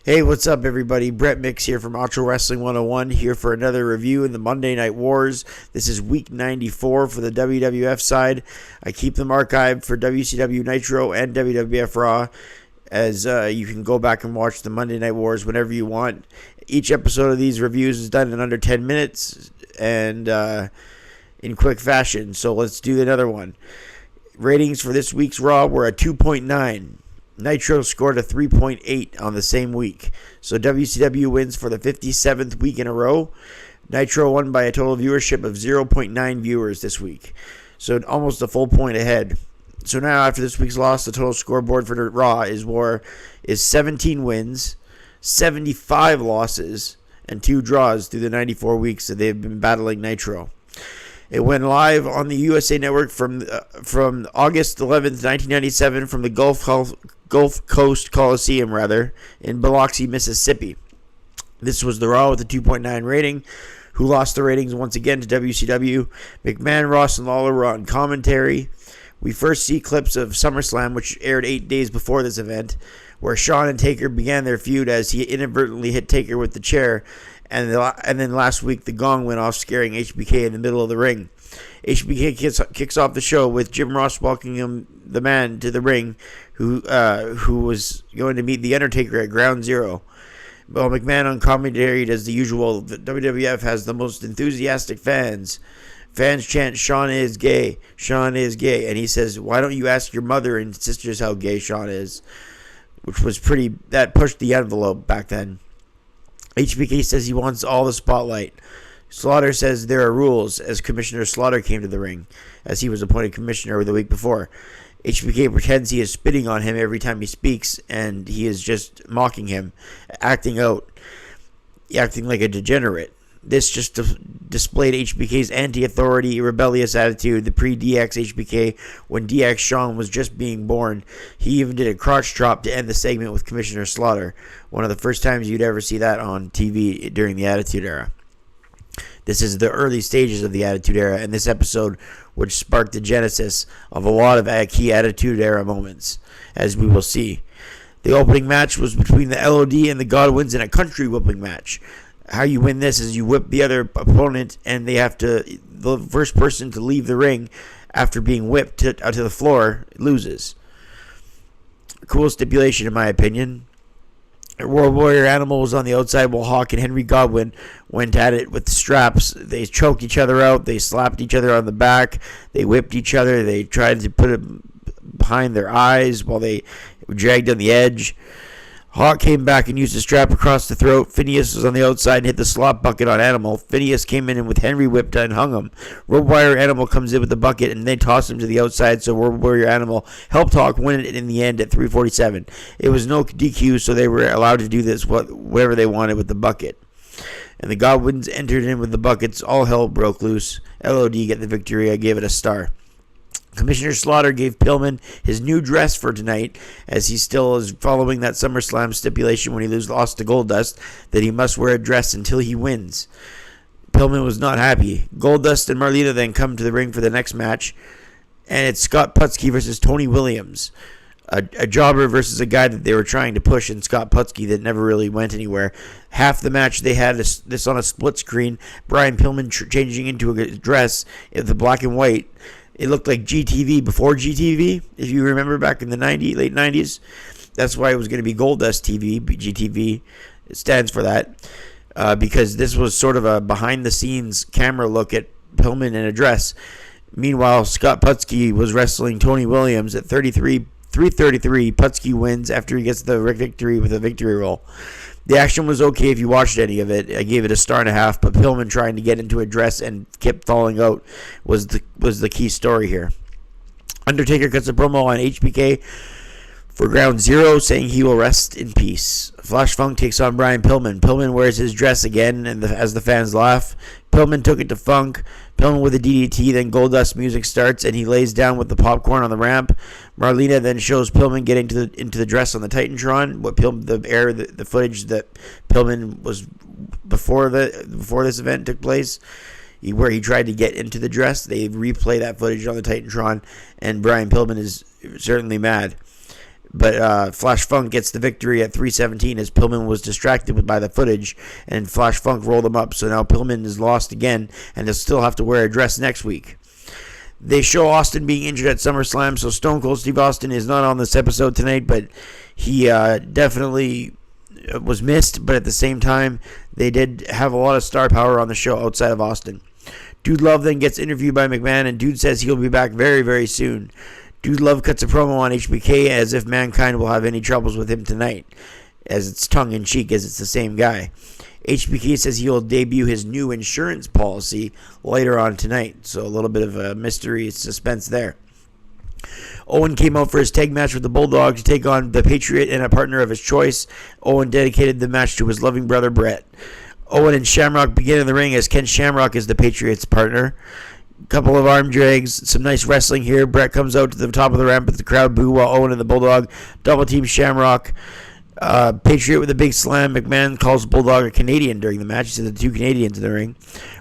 Hey, what's up, everybody? Brett Mix here from Ultra Wrestling 101, here for another review in the Monday Night Wars. This is week 94 for the WWF side. I keep them archived for WCW Nitro and WWF Raw, as you can go back and watch the Monday Night Wars whenever you want. Each episode of these reviews is done in under 10 minutes and in quick fashion, so let's do another one. Ratings for this week's Raw were a 2.9. Nitro scored a 3.8 on the same week. So WCW wins for the 57th week in a row. Nitro won by a total viewership of 0.9 viewers this week. So almost a full point ahead. So now after this week's loss, the total scoreboard for the Raw is 17 wins, 75 losses, and 2 draws through the 94 weeks that they've been battling Nitro. It went live on the USA Network from August 11th, 1997 from the Gulf Coast Coliseum, in Biloxi, Mississippi. This was the Raw with a 2.9 rating, who lost the ratings once again to WCW. McMahon, Ross, and Lawler were on commentary. We first see clips of SummerSlam, which aired 8 days before this event, where Shawn and Taker began their feud as he inadvertently hit Taker with the chair, and then last week the gong went off, scaring HBK in the middle of the ring. HBK kicks off the show with Jim Ross welcoming the man to the ring, who was going to meet The Undertaker at Ground Zero. Well, McMahon on commentary does the usual. The WWF has the most enthusiastic fans. Fans chant, "Shawn is gay, Shawn is gay," and he says, "Why don't you ask your mother and sisters how gay Shawn is?" Which was that pushed the envelope back then. HBK says he wants all the spotlight. Slaughter says there are rules, as Commissioner Slaughter came to the ring, as he was appointed commissioner the week before. HBK pretends he is spitting on him every time he speaks, and he is just mocking him, acting like a degenerate. This just displayed HBK's anti-authority, rebellious attitude, the pre-DX HBK, when DX Shawn was just being born. He even did a crotch drop to end the segment with Commissioner Slaughter, one of the first times you'd ever see that on TV during the Attitude Era. This is the early stages of the Attitude Era, and this episode which sparked the genesis of a lot of key Attitude Era moments, as we will see. The opening match was between the LOD and the Godwins in a country whipping match. How you win this is you whip the other opponent, and the first person to leave the ring after being whipped out to the floor loses. Cool stipulation, in my opinion. World Warrior Animal was on the outside while Hawk and Henry Godwin went at it with straps. They choked each other out. They slapped each other on the back. They whipped each other. They tried to put it behind their eyes while they dragged on the edge. Hawk came back and used a strap across the throat. Phineas was on the outside and hit the slop bucket on Animal. Phineas came in and with Henry whipped and hung him. Road Warrior Animal comes in with the bucket and they toss him to the outside, so Road Warrior Animal helped Hawk win it in the end at 3:47. It was no DQ, so they were allowed to do this whatever they wanted with the bucket. And the Godwins entered in with the buckets. All hell broke loose. LOD get the victory. I gave it a star. Commissioner Slaughter gave Pillman his new dress for tonight, as he still is following that SummerSlam stipulation when he lost to Goldust, that he must wear a dress until he wins. Pillman was not happy. Goldust and Marlena then come to the ring for the next match, and it's Scott Putski versus Tony Williams. A jobber versus a guy that they were trying to push in Scott Putski that never really went anywhere. Half the match they had this on a split screen. Brian Pillman changing into a dress in the black and white. It looked like GTV before GTV, if you remember back in the late 90s. That's why it was going to be Goldust TV. GTV stands for that, because this was sort of a behind-the-scenes camera look at Pillman in a dress. Meanwhile, Scott Putski was wrestling Tony Williams at 3:33. Putski wins after he gets the victory with a victory roll. The action was okay if you watched any of it. I gave it a 1.5 stars, but Pillman trying to get into a dress and kept falling out was the key story here. Undertaker cuts a promo on HBK for Ground Zero, saying he will rest in peace. Flash Funk takes on Brian Pillman. Pillman wears his dress again, and as the fans laugh, Pillman took it to Funk. Pillman with a DDT, then Goldust music starts, and he lays down with the popcorn on the ramp. Marlena then shows Pillman getting into the dress on the Titantron. The footage that Pillman was before this event took place, where he tried to get into the dress. They replay that footage on the Titantron, and Brian Pillman is certainly mad. but Flash Funk gets the victory at 3:17 as Pillman was distracted by the footage, and Flash Funk rolled him up. So now Pillman is lost again, and they'll still have to wear a dress next week. They show Austin being injured at SummerSlam, so Stone Cold Steve Austin is not on this episode tonight, but he definitely was missed. But at the same time, they did have a lot of star power on the show outside of Austin. Dude Love then gets interviewed by McMahon, and Dude says he'll be back very, very soon. Dude Love cuts a promo on HBK as if Mankind will have any troubles with him tonight, as it's tongue-in-cheek, as it's the same guy. HBK says he will debut his new insurance policy later on tonight, so a little bit of a mystery suspense there. Owen came out for his tag match with the Bulldog to take on the Patriot and a partner of his choice. Owen dedicated the match to his loving brother Brett. Owen and Shamrock begin in the ring as Ken Shamrock is the Patriot's partner. Couple of arm drags, some nice wrestling here. Brett comes out to the top of the ramp with the crowd boo while Owen and the Bulldog double team Shamrock. Patriot with a big slam. McMahon calls Bulldog a Canadian during the match. He said the two Canadians in the ring.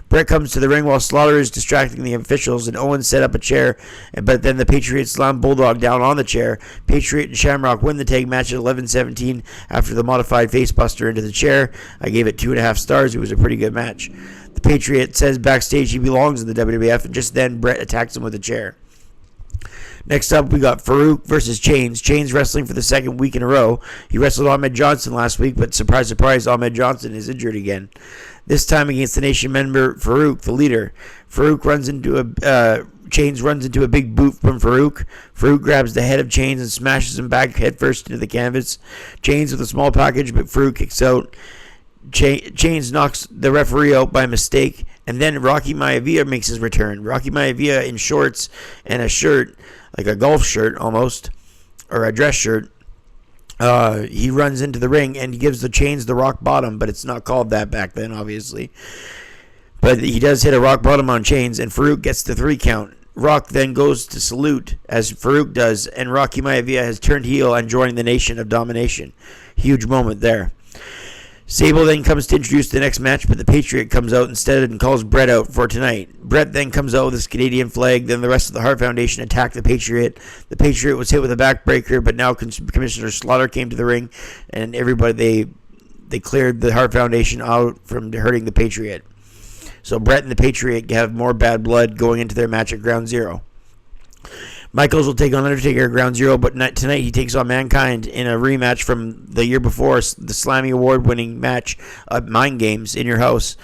Brett comes to the ring while Slaughter is distracting the officials, and Owen set up a chair, but then the Patriot slammed Bulldog down on the chair. Patriot and Shamrock win the tag match at 11:17 after the modified facebuster into the chair. I gave it 2.5 stars. It was a pretty good match. The Patriot says backstage he belongs in the WWF, and just then Brett attacks him with a chair. Next up, we got Farouk versus Chains. Chains wrestling for the second week in a row. He wrestled Ahmed Johnson last week, but surprise, surprise, Ahmed Johnson is injured again. This time against the Nation member Farouk, the leader. Chains runs into a big boot from Farouk. Farouk grabs the head of Chains and smashes him back headfirst into the canvas. Chains with a small package, but Farouk kicks out. Chains knocks the referee out by mistake, and then Rocky Maivia makes his return. Rocky Maivia in shorts and a shirt, like a golf shirt almost, or a dress shirt. He runs into the ring and he gives the Chains the rock bottom, but it's not called that back then, obviously. But he does hit a rock bottom on Chains, and Farouk gets the 3 count. Rock then goes to salute, as Farouk does, and Rocky Maivia has turned heel and joined the Nation of Domination. Huge moment there. Sable then comes to introduce the next match, but the Patriot comes out instead and calls Brett out for tonight. Brett then comes out with his Canadian flag. Then the rest of the Hart Foundation attacked the Patriot. The Patriot was hit with a backbreaker, but now Commissioner Slaughter came to the ring, and everybody they cleared the Hart Foundation out from hurting the Patriot. So Brett and the Patriot have more bad blood going into their match at Ground Zero. Michaels will take on Undertaker at Ground Zero, but tonight he takes on Mankind in a rematch from the year before, the Slammy Award-winning match at Mind Games in your house.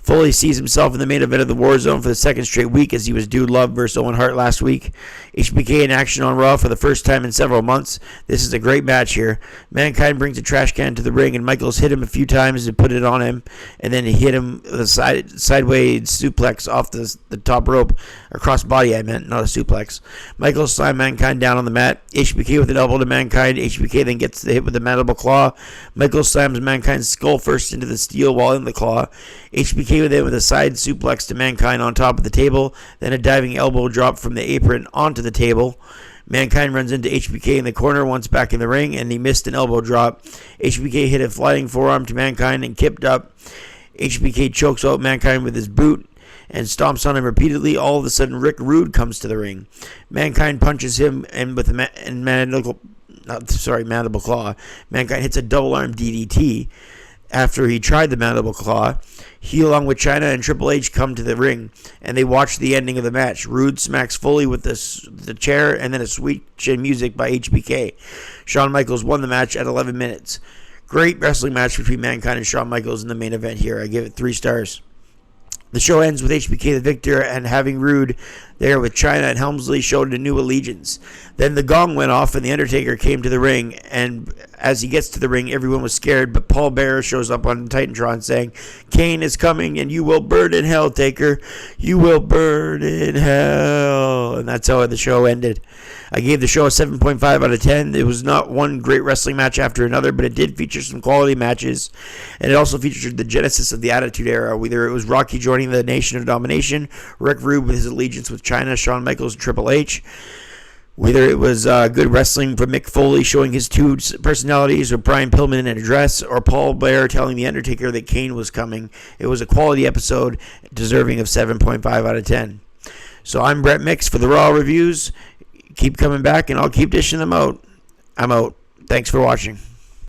Foley sees himself in the main event of the War Zone for the second straight week as he was Dude Love versus Owen Hart last week. HBK in action on Raw for the first time in several months. This is a great match here. Mankind brings a trash can to the ring, and Michaels hit him a few times and put it on him, and then he hit him with a sideways suplex off the top rope, or crossbody I meant, not a suplex. Michaels slammed Mankind down on the mat. HBK with an elbow to Mankind. HBK then gets the hit with the mandible claw. Michaels slams Mankind's skull first into the steel while in the claw. HBK with it with a side suplex to Mankind on top of the table, then a diving elbow drop from the apron onto the table. Mankind runs into HBK in the corner once back in the ring, and he missed an elbow drop. HBK hit a flying forearm to Mankind and kipped up. HBK chokes out Mankind with his boot and stomps on him repeatedly. All of a sudden, Rick Rude comes to the ring. Mankind punches him and with a mandible claw. Mankind hits a double arm DDT. After he tried the mandible claw, he along with Chyna and Triple H come to the ring, and they watch the ending of the match. Rude smacks Foley with the chair, and then a sweet chin music by HBK. Shawn Michaels won the match at 11 minutes. Great wrestling match between Mankind and Shawn Michaels in the main event here. I give it 3 stars. The show ends with HBK the victor and having Rude there with Chyna and Helmsley showed a new allegiance. Then the gong went off and The Undertaker came to the ring, and as he gets to the ring, everyone was scared, but Paul Bearer shows up on Titantron saying, "Kane is coming and you will burn in hell, Taker. You will burn in hell." And that's how the show ended. I gave the show a 7.5 out of 10. It was not one great wrestling match after another, but it did feature some quality matches, and it also featured the genesis of the Attitude Era, whether it was Rocky joining the Nation of Domination, Rick Rude with his allegiance with Chyna, Shawn Michaels, and Triple H, whether it was good wrestling from Mick Foley showing his 2 personalities, or Brian Pillman in a dress, or Paul Bearer telling The Undertaker that Kane was coming. It was a quality episode deserving of 7.5 out of 10. So I'm Brett Mix for the Raw Reviews. Keep coming back, and I'll keep dishing them out. I'm out. Thanks for watching.